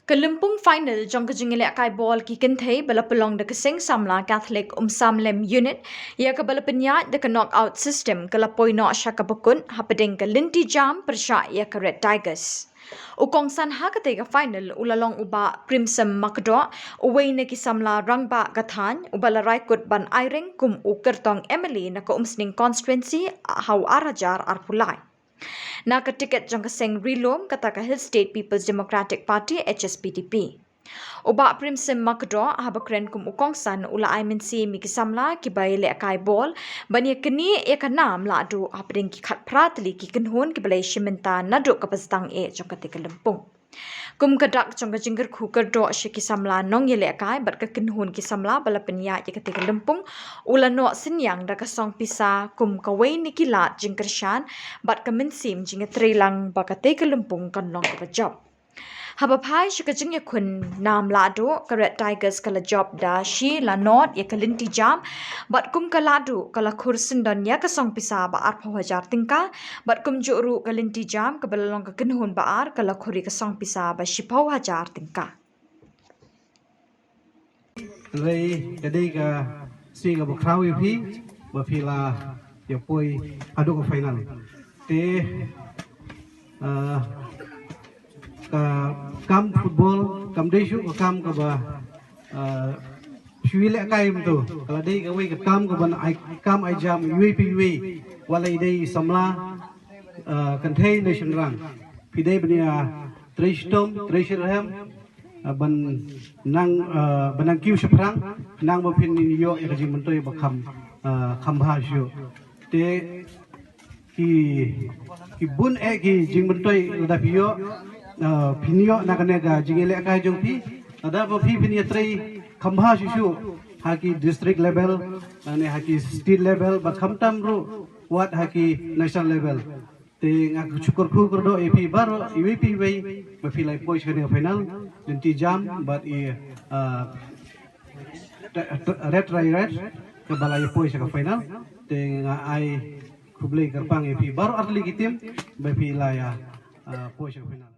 Ke Lympung final jong ke jingile kai ball ki Kynthei bala pelong de keseng samla Catholic Umsamlem unit ya ke bala penyat de ke knockout system ke la poino syaka bekun hapeding ke linti jam persya ya ke Red Tigers. Ukong san ha ke tega final ulalong uba Crimson Makdo uwei ne ki samla rangba gathan ubala raikut ban airing kum ukertong Emily na ke umsning constituency hau arajar arpulai. Na ke tiket jong keseng rilom kata ke Hill State People's Democratic Party HSPDP. Uba Crimson Makdo habakren kum ukongsan ula IMNC mi kisamla ki bai Lehkai bol bani kini e kanam la adu apring ki khat pratli ki kenhun ki balai shiminta nadu kapastang e jong ke Lympung. Kum kadak jong jingger khuker do shi ki samla nong ye Lehkai bat ka kenhun ki samla bala penya ye ke Lympung ula no sinyang da ka song pisa kum kawai ni ki lat jingker shan bat ka minsim jinge trilang ba ka ke Lympung kan long ka job. Haba pai shi ka jingye kun nam ladu ka Red Tigers kala job da shi la not ye ka linti jam bat kum ka ladu kala kursin don ya ka song pisa ba ar hajar tingka bat kum juru ka linti jam ka balalong ka kenhun ba ar kala khuri ka song pisa ba shi hajar tingka. Lei jadi ka si ka bukrawi pi ba pila ya poi adu ka final te ka kam football kam desu ka kam ka ba shui Lehkai tu kalau dei ka wei ka kam ka ban ai kam ai jam UAP walai dei samla Kynthei nation rang pi dei bania tristom trisirham ban nang kiu seprang nang ba pin ni yo ya ji mentoi ba kham ha shu te ki bun e ki jing mentoi da pio pinyo nakane ga jing Lehkai jong pi ada ba pi pin yatrai khambha shu haki district level ane haki state level ba khamtam ru wat haki national level te ngak chukur khu kordo ep baro ep wei ba fi lai poi chane final linti jam but red ke balai poi chaka final te nga ai khublei karpang ep baro atli gitim ba fi lai poi chaka final